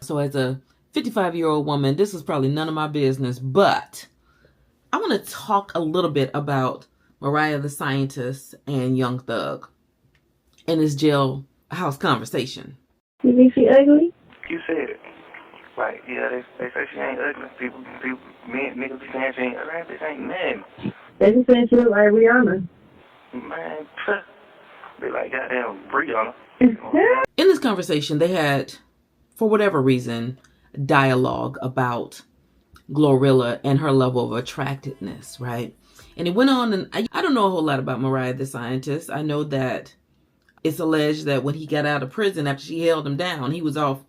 So as a 55-year-old woman, this is probably none of my business, but I want to talk a little bit about Mariah the Scientist and Young Thug in this jailhouse conversation. You think she ugly? You said it. Like, yeah, they say she ain't ugly. People, niggas be saying she ain't ugly. That bitch ain't nothing. They just saying she look like Rihanna. Man, they like goddamn Rihanna. In this conversation, they had, for whatever reason, dialogue about Glorilla and her level of attractiveness, right? And it went on, and I don't know a whole lot about Mariah the Scientist. I know that it's alleged that when he got out of prison after she held him down, he was off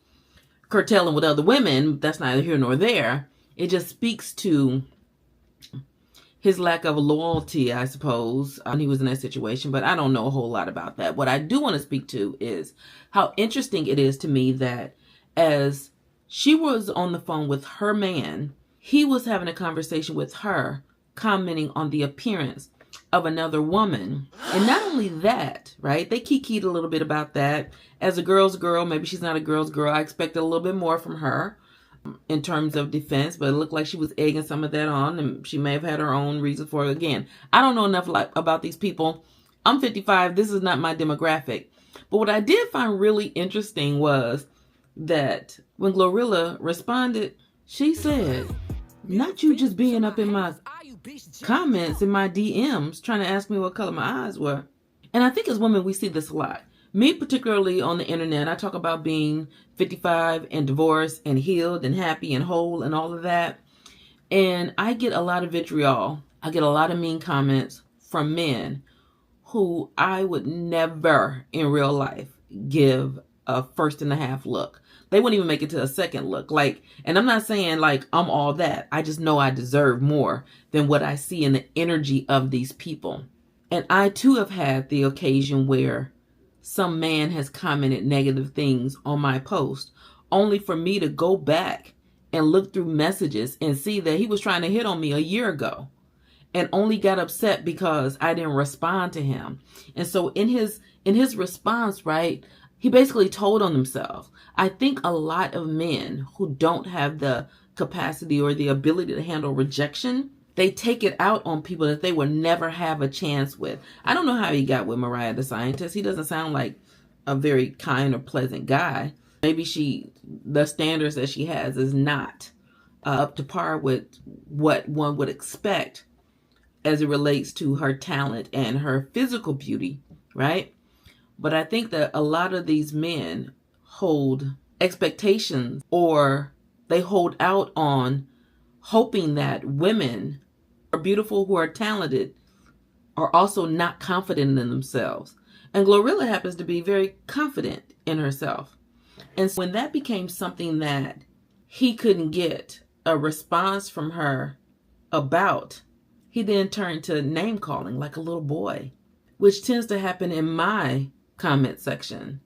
curtailing with other women. That's neither here nor there. It just speaks to his lack of loyalty, I suppose, when he was in that situation. But I don't know a whole lot about that. What I do want to speak to is how interesting it is to me that as she was on the phone with her man, he was having a conversation with her, commenting on the appearance of another woman. And not only that, right? They kikied a little bit about that. As a girl's girl, maybe she's not a girl's girl. I expected a little bit more from her in terms of defense, but it looked like she was egging some of that on, and she may have had her own reasons for it. Again, I don't know enough about these people. I'm 55. This is not my demographic. But what I did find really interesting was that when Glorilla responded, she said, not you just being up in my comments, in my DMs, trying to ask me what color my eyes were. And I think as women, we see this a lot. Me, particularly on the internet, I talk about being 55 and divorced and healed and happy and whole and all of that. And I get a lot of vitriol. I get a lot of mean comments from men who I would never in real life give a first and a half look. They wouldn't even make it to a second look. And I'm not saying like I'm all that. I just know I deserve more than what I see in the energy of these people. And I too have had the occasion where some man has commented negative things on my post, only for me to go back and look through messages and see that he was trying to hit on me a year ago and only got upset because I didn't respond to him. And so in his response, right, he basically told on himself. I think a lot of men who don't have the capacity or the ability to handle rejection, they take it out on people that they will never have a chance with. I don't know how he got with Mariah the Scientist. He doesn't sound like a very kind or pleasant guy. Maybe the standards that she has is not up to par with what one would expect as it relates to her talent and her physical beauty, right? But I think that a lot of these men hold expectations, or they hold out on hoping that women are beautiful, who are talented, are also not confident in themselves. And Glorilla happens to be very confident in herself. And so when that became something that he couldn't get a response from her about, he then turned to name calling like a little boy, which tends to happen in my comment section.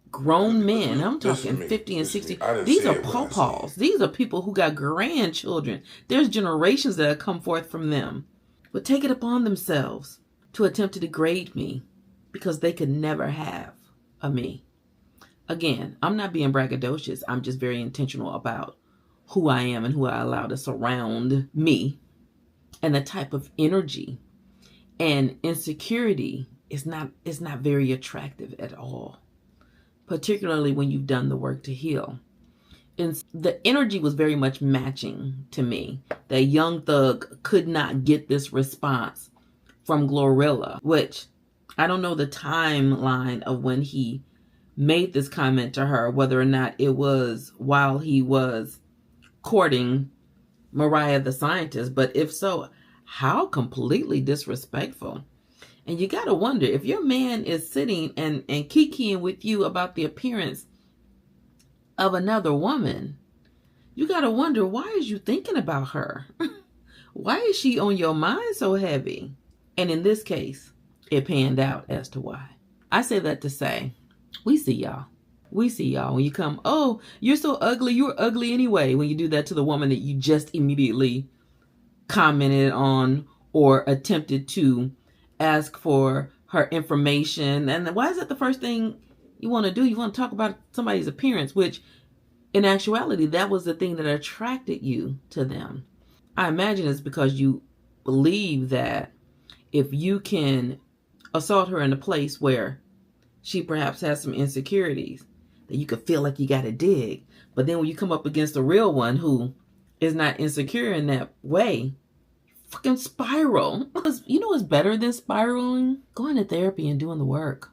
Grown men, I'm talking 50 and 60. These are pawpaws. These are people who got grandchildren. There's generations that have come forth from them, but take it upon themselves to attempt to degrade me because they could never have a me. Again, I'm not being braggadocious. I'm just very intentional about who I am and who I allow to surround me, and the type of energy and insecurity is not very attractive at all, particularly when you've done the work to heal. And the energy was very much matching to me. That Young Thug could not get this response from Glorilla, which I don't know the timeline of when he made this comment to her, whether or not it was while he was courting Mariah the Scientist. But if so, how completely disrespectful. And you got to wonder, if your man is sitting and kikiing with you about the appearance of another woman, you got to wonder, why is you thinking about her? Why is she on your mind so heavy? And in this case, it panned out as to why. I say that to say, we see y'all. We see y'all when you come, oh, you're so ugly. You were ugly anyway. When you do that to the woman that you just immediately commented on or attempted to ask for her information. And why is that the first thing you want to do? You want to talk about somebody's appearance, which in actuality, that was the thing that attracted you to them. I imagine it's because you believe that if you can assault her in a place where she perhaps has some insecurities, that you could feel like you got to dig. But then when you come up against a real one who is not insecure in that way, fucking spiral. You know what's better than spiraling? Going to therapy and doing the work.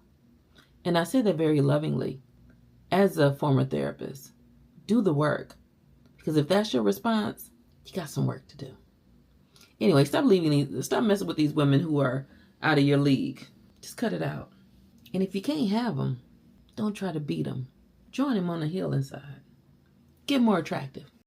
And I say that very lovingly. As a former therapist, do the work. Because if that's your response, you got some work to do. Anyway, stop messing with these women who are out of your league. Just cut it out. And if you can't have them, don't try to beat them. Join him on the hill inside. Get more attractive.